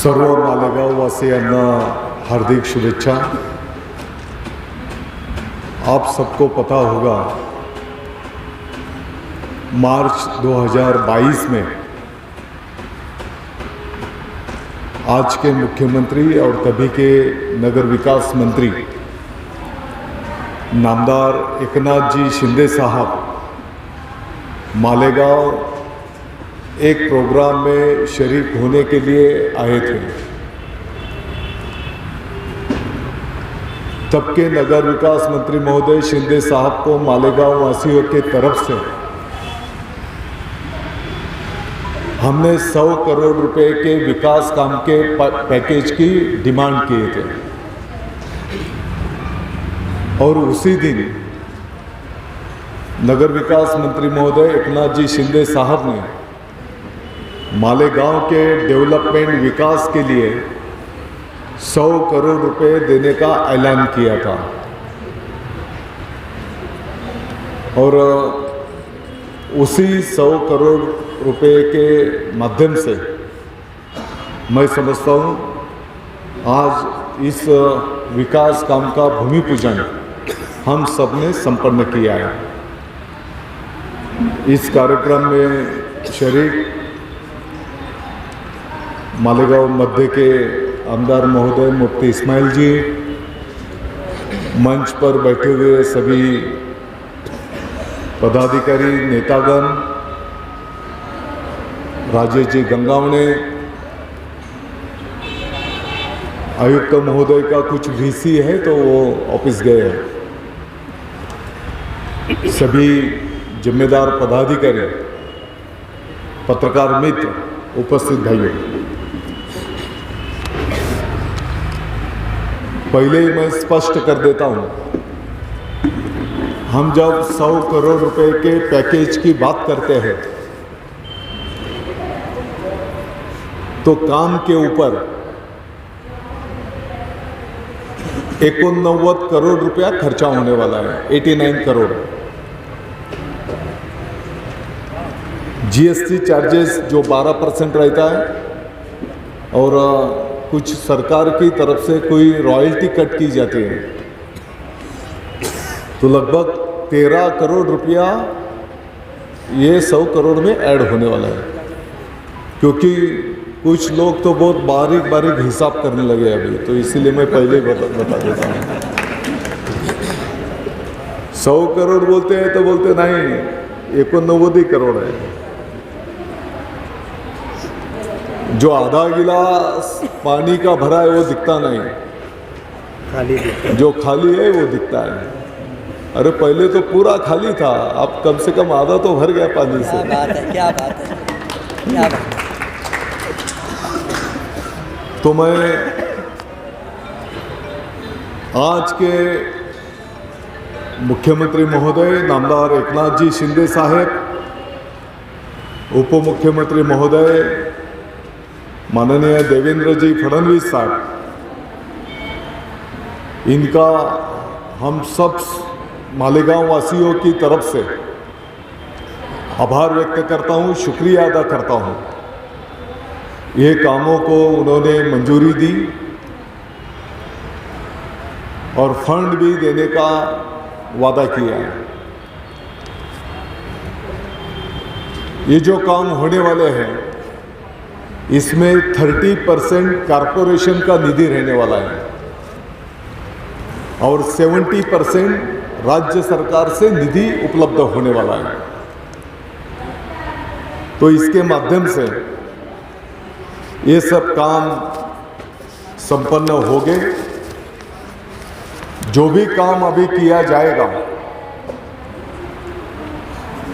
सर्व मालेगाव वासियांना हार्दिक शुभेच्छा। आप सबको पता होगा मार्च 2022 में आज के मुख्यमंत्री और तभी के नगर विकास मंत्री नामदार एकनाथ जी शिंदे साहब मालेगांव एक प्रोग्राम में शरीक होने के लिए आए थे। तब के नगर विकास मंत्री महोदय शिंदे साहब को मालेगांव वासियों के तरफ से हमने 100 करोड़ रुपए के विकास काम के पैकेज की डिमांड किए थे और उसी दिन नगर विकास मंत्री महोदय एकनाथ जी शिंदे साहब ने मालेगांव के डेवलपमेंट विकास के लिए 100 करोड़ रुपए देने का ऐलान किया था और उसी 100 करोड़ रुपए के माध्यम से मैं समझता हूँ आज इस विकास काम का भूमि पूजन हम सब ने संपन्न किया है। इस कार्यक्रम में शरीक मालेगांव मध्य के आमदार महोदय मुफ्ती इस्माइल जी, मंच पर बैठे हुए सभी पदाधिकारी नेतागण, राजेश जी गंगावणे, आयुक्त महोदय का कुछ वीसी है तो वो ऑफिस गए हैं, सभी जिम्मेदार पदाधिकारी, पत्रकार मित्र, उपस्थित भाइयों, पहले ही मैं स्पष्ट कर देता हूं, हम जब 100 करोड़ रुपए के पैकेज की बात करते हैं तो काम के ऊपर 89 करोड़ रुपया खर्चा होने वाला है, 89 करोड़। जीएसटी चार्जेस जो 12% रहता है और कुछ सरकार की तरफ से कोई रॉयल्टी कट की जाती है, तो लगभग 13 करोड़ रुपया ये 100 करोड़ में ऐड होने वाला है। क्योंकि कुछ लोग तो बहुत बारीक बारीक हिसाब करने लगे अभी, तो इसीलिए मैं पहले ही बता देता हूँ। 100 करोड़ बोलते हैं तो बोलते नहीं, 89 करोड़ है। जो आधा गिलास पानी का भरा है वो दिखता नहीं, खाली दिखता है। जो खाली है वो दिखता है। अरे पहले तो पूरा खाली था, अब कम से कम आधा तो भर गया पानी से। क्या बात है, क्या बात है, क्या बात है। तो मैं आज के मुख्यमंत्री महोदय नामदार एकनाथ जी शिंदे साहब, उप मुख्यमंत्री महोदय माननीय देवेंद्र जी फडणवीस साहब, इनका हम सब मालेगांव वासियों की तरफ से आभार व्यक्त करता हूं, शुक्रिया अदा करता हूं। ये कामों को उन्होंने मंजूरी दी और फंड भी देने का वादा किया है। ये जो काम होने वाले हैं इसमें 30% कारपोरेशन का निधि रहने वाला है और 70% राज्य सरकार से निधि उपलब्ध होने वाला है। तो इसके माध्यम से ये सब काम संपन्न हो गए। जो भी काम अभी किया जाएगा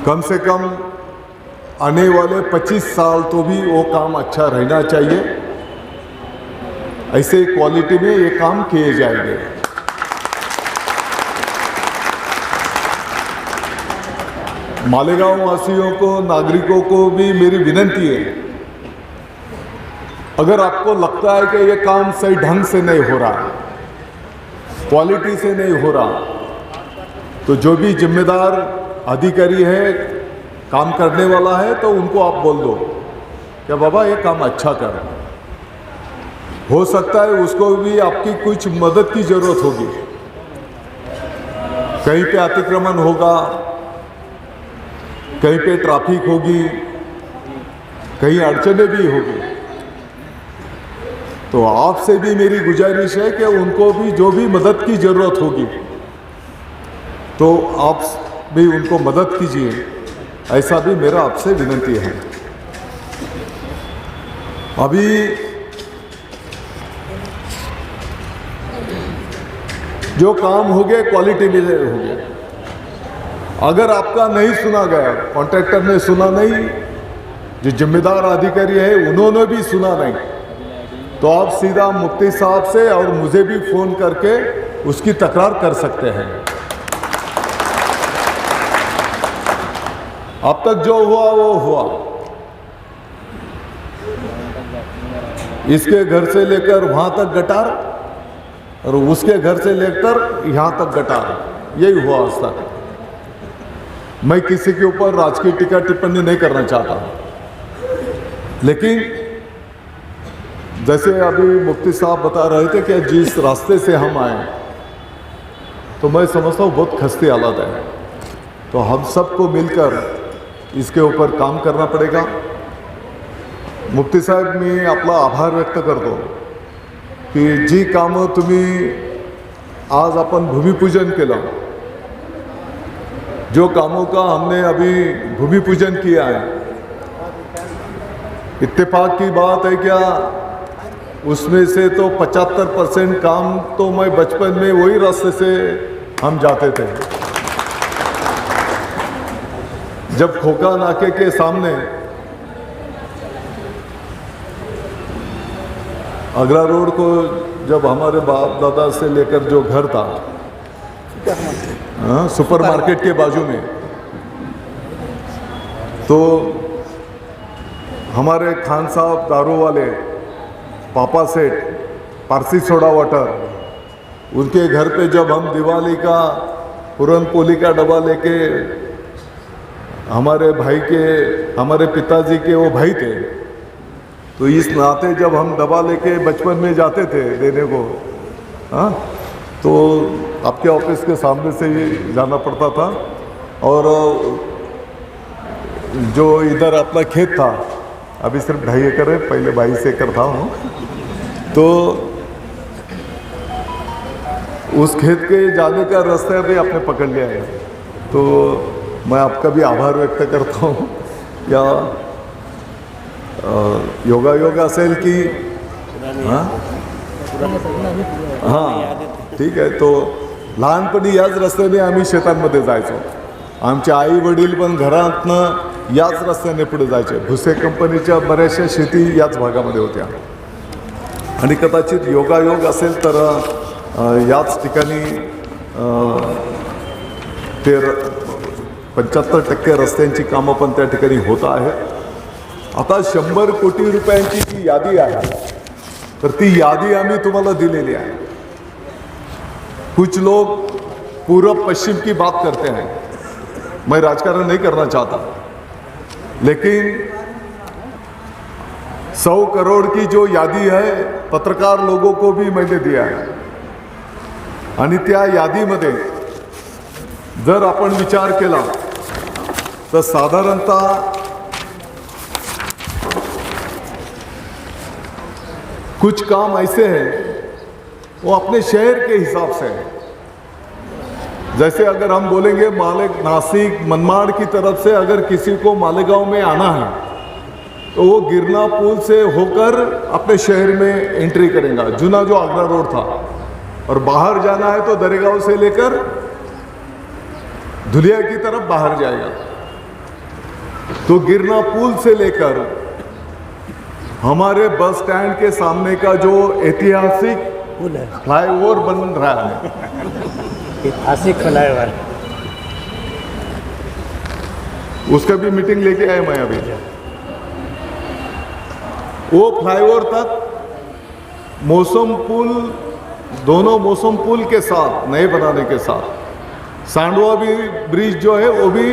कम से कम आने वाले 25 साल तो भी वो काम अच्छा रहना चाहिए। ऐसे क्वालिटी में ये काम किए जाएंगे। मालेगांव वासियों को, नागरिकों को भी मेरी विनती है, अगर आपको लगता है कि ये काम सही ढंग से नहीं हो रहा, क्वालिटी से नहीं हो रहा, तो जो भी जिम्मेदार अधिकारी है, काम करने वाला है, तो उनको आप बोल दो कि बाबा ये काम अच्छा कर। हो सकता है उसको भी आपकी कुछ मदद की ज़रूरत होगी, कहीं पे अतिक्रमण होगा, कहीं पे ट्रैफिक होगी, कहीं अड़चने भी होगी। तो आपसे भी मेरी गुजारिश है कि उनको भी जो भी मदद की ज़रूरत होगी तो आप भी उनको मदद कीजिए, ऐसा भी मेरा आपसे विनती है। अभी जो काम हो गया क्वालिटी में हो गया। अगर आपका नहीं सुना गया, कॉन्ट्रैक्टर ने सुना नहीं, जो जिम्मेदार अधिकारी है उन्होंने भी सुना नहीं, तो आप सीधा मुफ्ती साहब से और मुझे भी फ़ोन करके उसकी तकरार कर सकते हैं। अब तक जो हुआ वो हुआ। इसके घर से लेकर वहां तक गटार और उसके घर से लेकर यहां तक गटार, यही हुआ आज तक। मैं किसी के ऊपर राजकीय टीका टिप्पणी नहीं करना चाहता, लेकिन जैसे अभी मुफ्ती साहब बता रहे थे कि जिस रास्ते से हम आए, तो मैं समझता हूँ बहुत खस्ती हालत है। तो हम सबको मिलकर इसके ऊपर काम करना पड़ेगा। मुफ्ती साहेब, मी आपला आभार व्यक्त करतो की जी कामं तुम्ही आज अपन भूमिपूजन केलं, जो कामों का हमने अभी भूमिपूजन किया है, इत्तेफाक की बात है क्या, उसमें से तो 75% काम तो मैं बचपन में वही रास्ते से हम जाते थे। जब खोखा नाके के सामने आगरा रोड को, जब हमारे बाप दादा से लेकर जो घर था, सुपरमार्केट के बाजू में, तो हमारे खान साहब दारू वाले, पापा सेठ, पारसी सोडा वाटर, उनके घर पे जब हम दिवाली का पूरन पोली का डब्बा लेके हमारे भाई के, हमारे पिताजी के वो भाई थे, तो इस नाते जब हम डब्बा लेके बचपन में जाते थे देने को, हाँ, तो आपके ऑफिस के सामने से ही जाना पड़ता था। और जो इधर अपना खेत था, अभी सिर्फ 2.5 एकड़ है, पहले 22 एकड़ था, तो उस खेत के जाने का रास्ता भी आपने पकड़ लिया है। तो मैं आपका भी आभार व्यक्त करता हूँ। या योगायोग असेल की, हाँ हां ठीक आहे। तो लहानपणी याच रस्त्याने आम्ही शेतांमध्ये जायचो, आमचे आई वडील पण घरातनं याच रस्त्याने पुढे जायचे। भुसे कंपनीच्या बऱ्याचशा शेती याच भागामध्ये होत्या आणि कदाचित योगायोग असेल तर याच ठिकाणी ते 75% रस्त्यांची कामं पण त्या ठिकाणी होत आहेत। आता 100 कोटी रुपयांची जी यादी आहे, तर ती यादी आम्ही तुम्हाला दिलेली आहे। कुछ लोग पूर्व पश्चिम की बात करते हैं, मैं राजकारण नहीं करना चाहता, लेकिन 100 करोड़ की जो यादी है पत्रकार लोगों को भी मैंने दिया है। आणि त्या यादीमध्ये जर आपण विचार केला तर साधारणतः कुछ काम ऐसे हैं वो अपने शहर के हिसाब से है। जैसे अगर हम बोलेंगे नासिक मनमाड़ की तरफ से अगर किसी को मालेगांव में आना है तो वो गिरना पुल से होकर अपने शहर में एंट्री करेगा, जुना जो आगरा रोड था, और बाहर जाना है तो दरेगांव से लेकर धुलिया की तरफ बाहर जाएगा। तो गिरना पुल से लेकर हमारे बस स्टैंड के सामने का जो ऐतिहासिक फ्लाईओवर बन रहा है, ऐतिहासिक फ्लाईओवर, उसका भी मीटिंग लेके आए मैं अभी। वो फ्लाईओवर तक मौसम पुल, दोनों मौसम पुल के साथ नए बनाने के साथ सांडवा भी ब्रिज जो है वो भी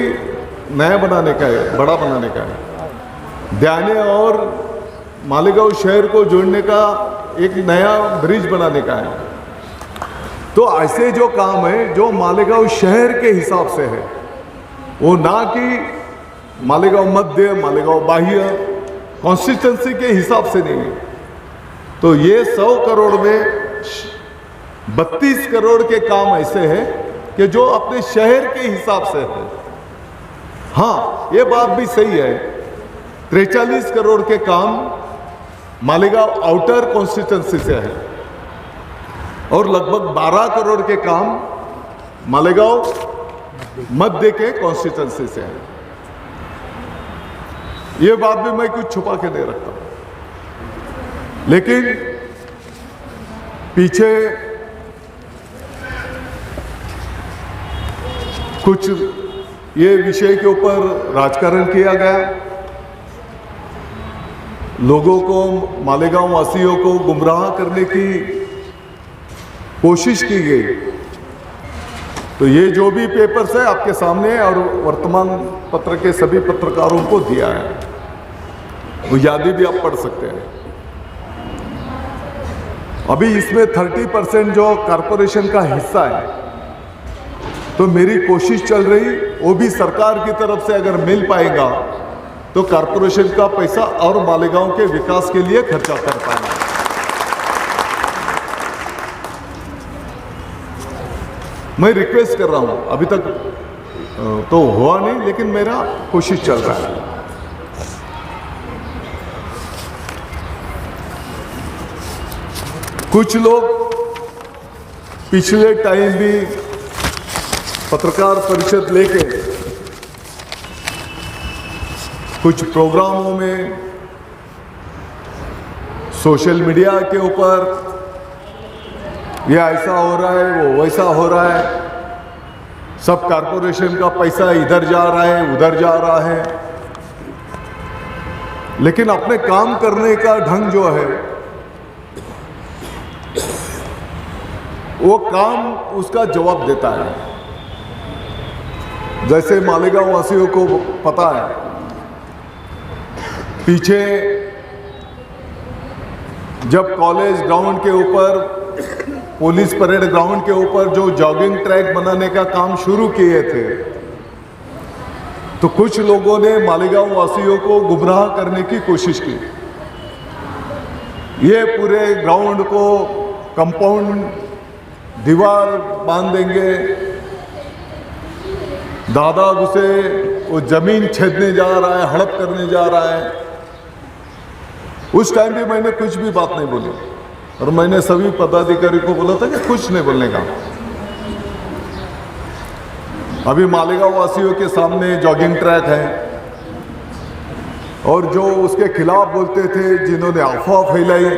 नया बनाने का है, बड़ा बनाने का है। ध्याने और मालेगांव शहर को जोड़ने का एक नया ब्रिज बनाने का है। तो ऐसे जो काम है जो मालेगांव शहर के हिसाब से है, वो ना कि मालेगांव मध्य, मालेगांव बाह्य, कॉन्स्टिट्यूंसी के हिसाब से नहीं है। तो ये 100 करोड़ में 32 करोड़ के काम ऐसे हैं कि जो अपने शहर के हिसाब से है। हाँ, ये बात भी सही है, 43 करोड़ के काम मालेगांव आउटर कॉन्स्टिट्यूंसी से है और लगभग 12 करोड़ के काम मालेगांव मध्य के कॉन्स्टिट्यूंसी से है। ये बात भी मैं कुछ छुपा के नहीं रखता, लेकिन पीछे कुछ ये विषय के ऊपर राजकारण किया गया, लोगों को, मालेगांव वासियों को गुमराह करने की कोशिश की गई। तो ये जो भी पेपर्स है आपके सामने है और वर्तमान पत्र के सभी पत्रकारों को दिया है, वो यादी भी आप पढ़ सकते हैं। अभी इसमें 30% जो कॉरपोरेशन का हिस्सा है, तो मेरी कोशिश चल रही, वो भी सरकार की तरफ से अगर मिल पाएगा तो कॉरपोरेशन का पैसा और मालेगांव के विकास के लिए खर्चा कर पाएंगे। मैं रिक्वेस्ट कर रहा हूं, अभी तक तो हुआ नहीं, लेकिन मेरा कोशिश चल रहा है। कुछ लोग पिछले टाइम भी पत्रकार परिषद लेके कुछ प्रोग्रामों में सोशल मीडिया के ऊपर ये ऐसा हो रहा है, वो वैसा हो रहा है, सब कॉरपोरेशन का पैसा इधर जा रहा है, उधर जा रहा है, लेकिन अपने काम करने का ढंग जो है वो काम उसका जवाब देता है। जैसे मालेगांव वासियों को पता है, पीछे जब कॉलेज ग्राउंड के ऊपर, पुलिस परेड ग्राउंड के ऊपर जो जॉगिंग ट्रैक बनाने का काम शुरू किए थे, तो कुछ लोगों ने मालेगांव वासियों को गुमराह करने की कोशिश की। ये पूरे ग्राउंड को कंपाउंड दीवार बांध देंगे, दादा उसे वो जमीन छेदने जा रहा है, हड़प करने जा रहा है। उस टाइम भी मैंने कुछ भी बात नहीं बोली और मैंने सभी पदाधिकारी को बोला था कि कुछ नहीं बोलने का। अभी मालेगांव वासियों के सामने जॉगिंग ट्रैक है और जो उसके खिलाफ बोलते थे, जिन्होंने अफवाह फैलाई,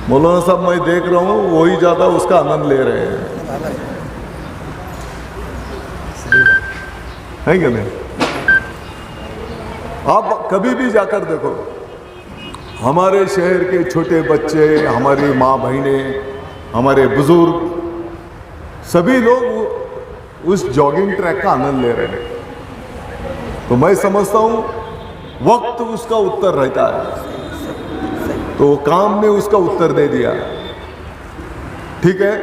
मौलाना साहब मैं देख रहा हूं वही ज्यादा उसका आनंद ले रहे हैं, है क्या नहीं? आप कभी भी जाकर देखो, हमारे शहर के छोटे बच्चे, हमारी माँ बहनें, हमारे बुजुर्ग, सभी लोग उस जॉगिंग ट्रैक का आनंद ले रहे हैं। तो मैं समझता हूं वक्त उसका उत्तर रहता है, तो काम ने उसका उत्तर दे दिया। ठीक है,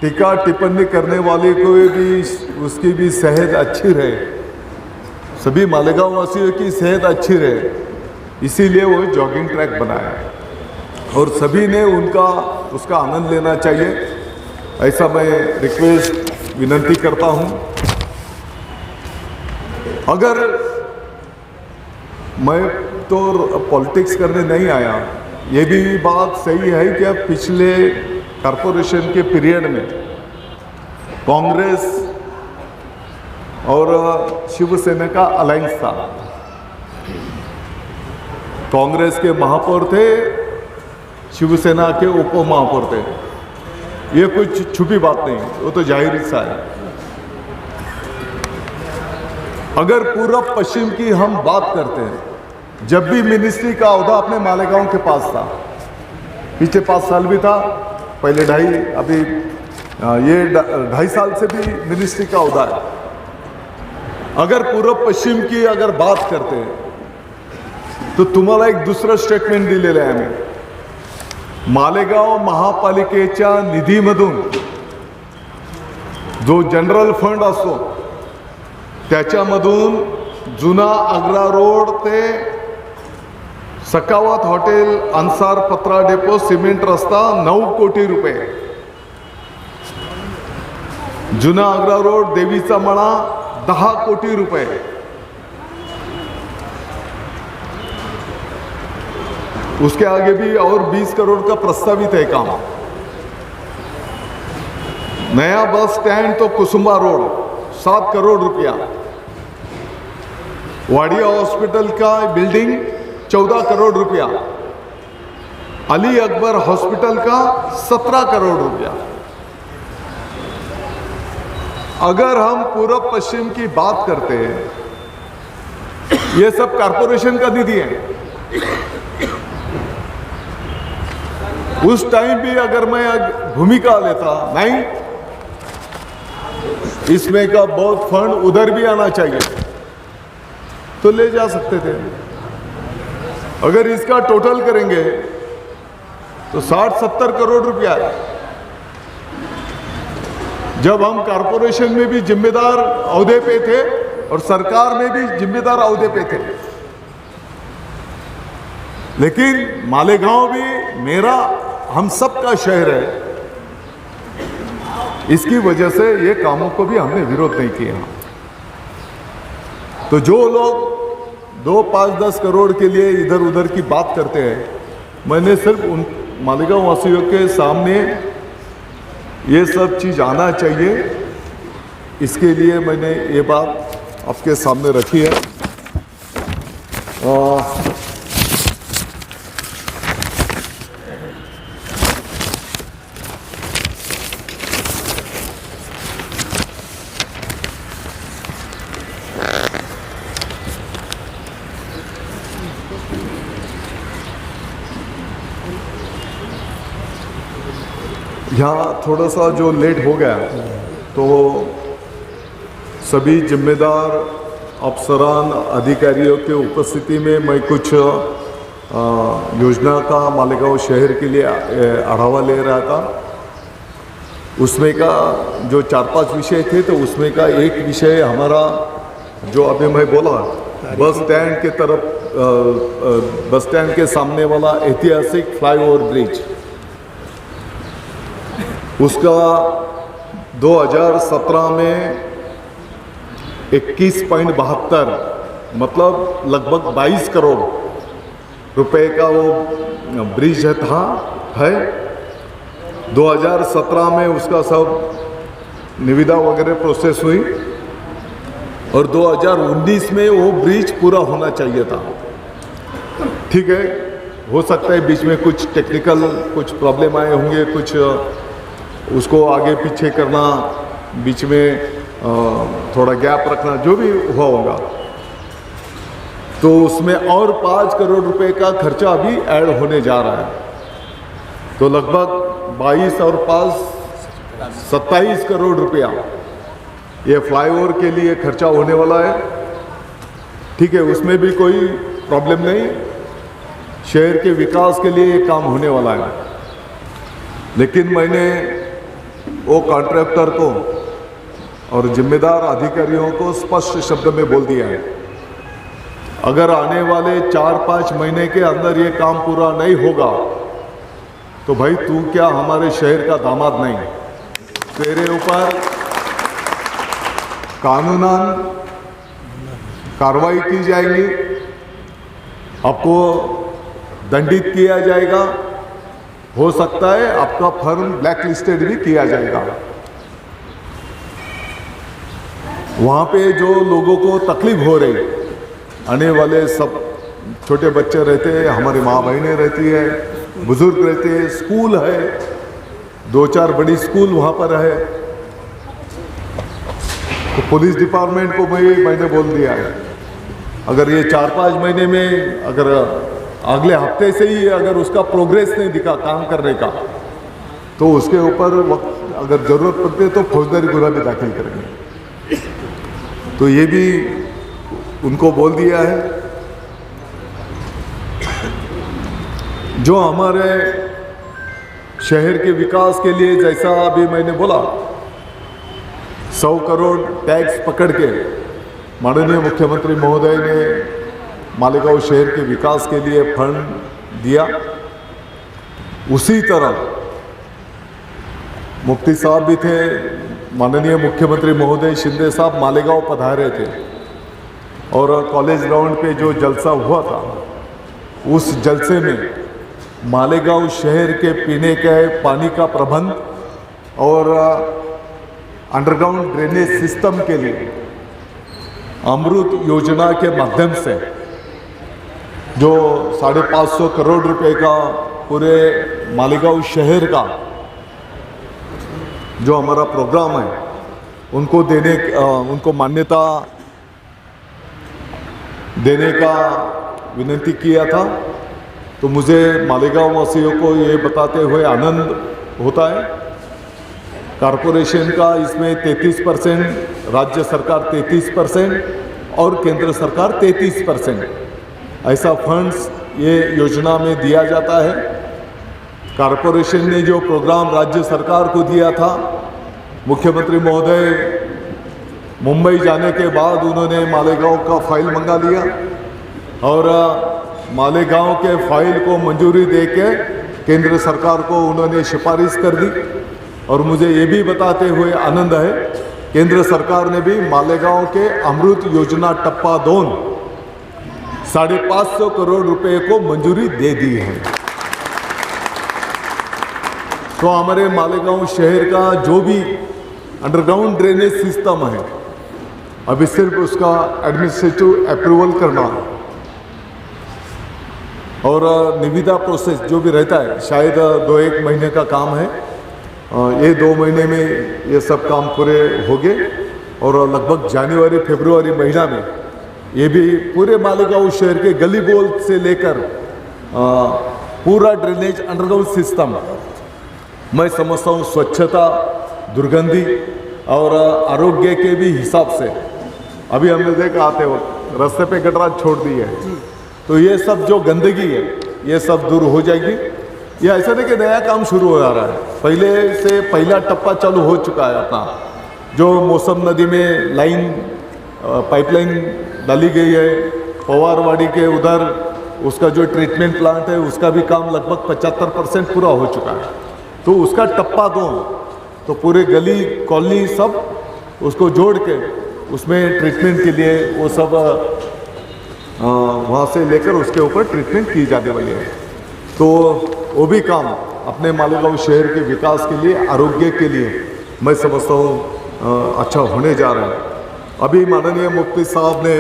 टीका टिप्पणी करने वाले को भी उसकी भी सेहत अच्छी रहे, सभी मालेगांव वासियों की सेहत अच्छी रहे, इसीलिए वो जॉगिंग ट्रैक बनाया और सभी ने उसका आनंद लेना चाहिए, ऐसा मैं रिक्वेस्ट विनती करता हूं। अगर मैं तो पॉलिटिक्स करने नहीं आया, ये भी बात सही है कि पिछले कॉरपोरेशन के पीरियड में कांग्रेस और शिवसेना का अलायंस था। कांग्रेस के महापौर थे, शिवसेना के उप महापौर थे। ये कुछ छुपी बात नहीं, वो तो जाहिर सा है। अगर पूर्व पश्चिम की हम बात करते हैं, जब भी मिनिस्ट्री का ओहदा अपने मालेगांव के पास था, पिछले 5 साल भी था, पहले 2.5, अभी ये 2.5 साल से भी मिनिस्ट्री का ओहदा है। अगर पूर्व पश्चिम की अगर बात करते हैं तर तुम्हाला एक दुसरं स्टेटमेंट दिलेलं आहे आम्ही. मालेगाव महापालिकेच्या निधीमधून जो जनरल फंड असतो त्याच्यामधून जुना आग्रा रोड ते सकावत हॉटेल, अन्सार पत्रा डेपो, सिमेंट रस्ता 9 कोटी रुपये. जुना आग्रा रोड देवीचा मळा 10 कोटी रुपये. उसके आगे भी और 20 करोड़ का प्रस्तावित है काम. नया बस स्टैंड तो कुसुम्बा रोड 7 करोड़ रुपया. वाडिया हॉस्पिटल का बिल्डिंग 14 करोड़ रुपया. अली अकबर हॉस्पिटल का 17 करोड़ रुपया. अगर हम पूर्व पश्चिम की बात करते हैं, ये सब कारपोरेशन का निधि है. उस टाइम भी अगर मैं भूमिका लेता, नहीं इसमें का बहुत फंड उधर भी आना चाहिए तो ले जा सकते थे. अगर इसका टोटल करेंगे तो 60-70 करोड़ रुपया है. जब हम कारपोरेशन में भी जिम्मेदार ओहदे पे थे और सरकार में भी जिम्मेदार ओहदे पे थे, लेकिन मालेगांव भी मेरा, हम सबका शहर है. इसकी वजह से ये कामों को भी हमने विरोध नहीं किया. तो जो लोग 2, 5, 10 करोड़ के लिए इधर उधर की बात करते हैं, मैंने सिर्फ उन मालेगांव वासियों के सामने ये सब चीज़ आना चाहिए, इसके लिए मैंने ये बात आपके सामने रखी है. यहाँ थोड़ा सा जो लेट हो गया तो सभी जिम्मेदार अफसरान अधिकारियों के उपस्थिति में मैं कुछ योजना का मालेगांव शहर के लिए आढ़ावा ले रहा था. उसमें का जो 4-5 विषय थे, तो उसमें का एक विषय हमारा जो अभी मैं बोला, बस स्टैंड के तरफ, बस स्टैंड के सामने वाला ऐतिहासिक फ्लाईओवर ब्रिज, उसका 2017 में 21.72 मतलब लगभग 22 करोड़ रुपए का वो ब्रिज था है. 2017 में उसका सब निविदा वगैरह प्रोसेस हुई और 2019 में वो ब्रिज पूरा होना चाहिए था. ठीक है, हो सकता है बीच में कुछ टेक्निकल कुछ प्रॉब्लम आए होंगे, कुछ उसको आगे पीछे करना, बीच में थोड़ा गैप रखना, जो भी हुआ होगा, तो उसमें और 5 करोड़ रुपए का खर्चा अभी ऐड होने जा रहा है. तो लगभग 22 और 5 27 करोड़ रुपया ये फ्लाईओवर के लिए खर्चा होने वाला है. ठीक है, उसमें भी कोई प्रॉब्लम नहीं, शहर के विकास के लिए ये काम होने वाला है. लेकिन मैंने वो कॉन्ट्रैक्टर को और जिम्मेदार अधिकारियों को स्पष्ट शब्द में बोल दिया है, अगर आने वाले 4-5 महीने के अंदर ये काम पूरा नहीं होगा तो भाई तू क्या हमारे शहर का दामाद नहीं, तेरे ऊपर कानूनन कार्रवाई की जाएगी, आपको दंडित किया जाएगा, हो सकता है आपका फर्म ब्लैक लिस्टेड भी किया जाएगा. वहाँ पे जो लोगों को तकलीफ हो रही, आने वाले सब छोटे बच्चे रहते हैं, हमारी माँ बहनें रहती है, बुजुर्ग रहते हैं, स्कूल है, 2-4 बड़ी स्कूल वहाँ पर है. तो पुलिस डिपार्टमेंट को मैंने बोल दिया है, अगर ये 4-5 महीने में, अगर अगले हफ्ते से ही अगर उसका प्रोग्रेस नहीं दिखा काम करने का, तो उसके ऊपर वक्त अगर ज़रूरत पड़ती है तो फौजदारी गुना भी दाखिल करेंगे. तो ये भी उनको बोल दिया है. जो हमारे शहर के विकास के लिए, जैसा अभी मैंने बोला, 100 करोड़ टैक्स पकड़ के माननीय मुख्यमंत्री महोदय ने मालेगांव शहर के विकास के लिए फंड दिया, उसी तरह मुफ्ती साहब भी थे, माननीय मुख्यमंत्री महोदय शिंदे साहब मालेगांव पधारे थे और कॉलेज ग्राउंड पे जो जलसा हुआ था, उस जलसे में मालेगांव शहर के पीने के पानी का प्रबंध और अंडरग्राउंड ड्रेनेज सिस्टम के लिए अमृत योजना के माध्यम से जो 550 करोड़ रुपए का पूरे मालेगांव शहर का जो हमारा प्रोग्राम है उनको मान्यता देने का विनती किया था। तो मुझे मालेगांव वासियों को ये बताते हुए आनंद होता है, कॉरपोरेशन का इसमें 33%, राज्य सरकार 33% और केंद्र सरकार 33% ऐसा फंड्स ये योजना में दिया जाता है। कॉरपोरेशन ने जो प्रोग्राम राज्य सरकार को दिया था, मुख्यमंत्री महोदय मुंबई जाने के बाद उन्होंने मालेगांव का फाइल मंगा लिया और मालेगांव के फाइल को मंजूरी देके केंद्र सरकार को उन्होंने सिफारिश कर दी। और मुझे ये भी बताते हुए आनंद है, केंद्र सरकार ने भी मालेगांव के अमृत योजना टप्पा 2 550 करोड़ रुपए को मंजूरी दे दी है। तो हमारे मालेगांव शहर का जो भी अंडरग्राउंड ड्रेनेज सिस्टम है, अभी सिर्फ उसका एडमिनिस्ट्रेटिव अप्रूवल करना और निविदा प्रोसेस जो भी रहता है, शायद 2-1 महीने का काम है। ये 2 महीने में ये सब काम पूरे हो गए और लगभग जनवरी-फरवरी महीना में ये भी पूरे मालेगांव शहर के गली बोल से लेकर पूरा ड्रेनेज अंडरग्राउंड सिस्टम, मैं समझता हूँ स्वच्छता, दुर्गंधी और आरोग्य के भी हिसाब से, अभी हमने देखा आते वक्त रास्ते पे गटरा छोड़ दी है, तो ये सब जो गंदगी है ये सब दूर हो जाएगी। ये ऐसा नहीं कि नया काम शुरू हो जा रहा है, पहले से पहला टप्पा चालू हो चुका है अपना। जो मौसम नदी में लाइन पाइपलाइन डाली गई है, पवारवाड़ी के उधर उसका जो ट्रीटमेंट प्लांट है उसका भी काम लगभग 75% पूरा हो चुका है। तो उसका टप्पा 2, तो पूरे गली कॉलोनी सब उसको जोड़ के उसमें ट्रीटमेंट के लिए वो सब वहाँ से लेकर उसके ऊपर ट्रीटमेंट की जाने वाली है। तो वो भी काम अपने मालेगांव शहर के विकास के लिए, आरोग्य के लिए मैं समझता हूँ अच्छा होने जा रहा है। अभी माननीय मुफ्ती साहब ने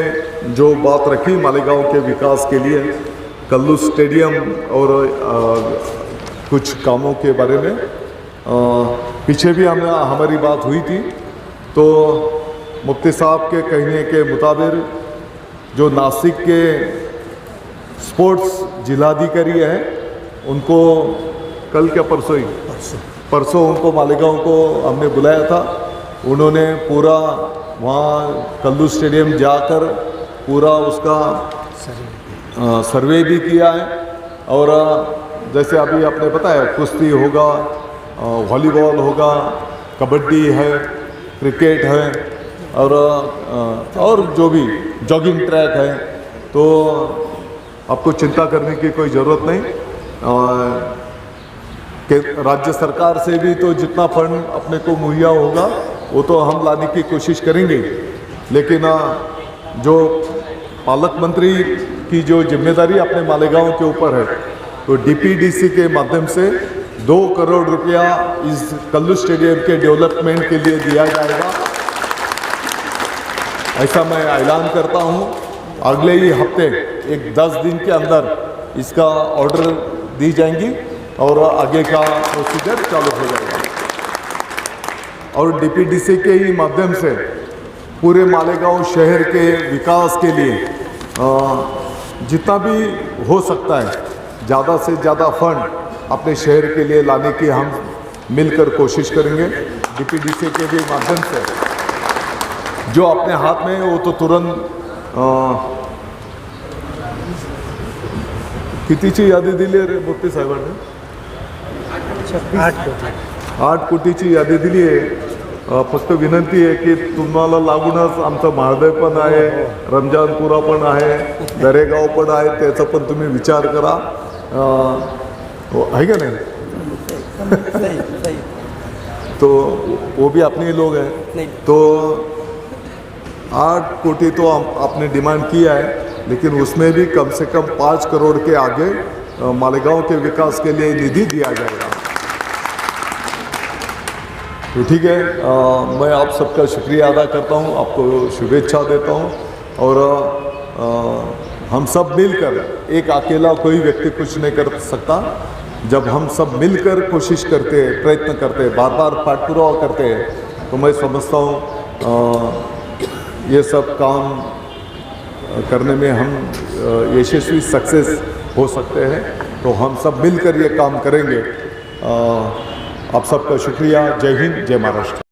जो बात रखी मालेगांव के विकास के लिए, कल्लू स्टेडियम और कुछ कामों के बारे में पीछे भी हमारी बात हुई थी। तो मुफ्ती साहब के कहने के मुताबिक जो नासिक के स्पोर्ट्स जिलाधिकारी हैं उनको कल क्या परसों उनको मालेगांव को हमने बुलाया था। उन्होंने पूरा वहाँ कल्लू स्टेडियम जाकर पूरा उसका सर्वे भी किया है। और जैसे अभी आपने बताया कुश्ती होगा, वॉलीबॉल होगा, कबड्डी है, क्रिकेट है और जो भी जॉगिंग ट्रैक है, तो आपको चिंता करने की कोई ज़रूरत नहीं। राज्य सरकार से भी तो जितना फंड अपने को मुहैया होगा वो तो हम लाने की कोशिश करेंगे, लेकिन जो पालक मंत्री की जो जिम्मेदारी अपने मालेगांव के ऊपर है, तो डीपीडीसी के माध्यम से 2 करोड़ रुपया इस कल्लू स्टेडियम के डेवलपमेंट के लिए दिया जाएगा, ऐसा मैं ऐलान करता हूं। अगले ही हफ्ते 10 दिन के अंदर इसका ऑर्डर दी जाएंगी और आगे का प्रोसीजर चालू हो जाएगा। और डीपीडीसी के ही माध्यम से पूरे मालेगांव शहर के विकास के लिए जितना भी हो सकता है ज़्यादा से ज़्यादा फंड अपने शहर के लिए लाने की हम मिलकर कोशिश करेंगे। डीपीडीसी के भी माध्यम से जो अपने हाथ में वो तो तुरंत कितीची यादी दिली आहे रे मूर्ती साहेबांनी? 8 कोटी 8 कोटीची यादी दिली आहे. फक्त विनंती आहे की तुम्हाला लागूनच आमचं महादेव पण आहे, रमजानपुरा पण आहे, दरेगाव पण आहे, त्याचा पण तुम्ही विचार करा. है क्या नहीं? तो वो भी अपने ही लोग हैं. तो 8 कोटी तो आपने डिमांड किया है, लेकिन उसमें भी कम से कम 5 करोड़ के आगे मालेगांव के विकास के लिए निधि दिया जाएगा. तो ठीक है, मैं आप सबका शुक्रिया अदा करता हूँ, आपको शुभेच्छा देता हूँ. और हम सब मिलकर, एक अकेला कोई व्यक्ति कुछ नहीं कर सकता. जब हम सब मिलकर कोशिश करते हैं, प्रयत्न करते हैं, बार बार पाठपुरावा करते हैं, तो मैं समझता हूँ ये सब काम करने में हम यशस्वी सक्सेस हो सकते हैं. तो हम सब मिलकर ये काम करेंगे. आप सबका शुक्रिया. जय हिंद, जय महाराष्ट्र.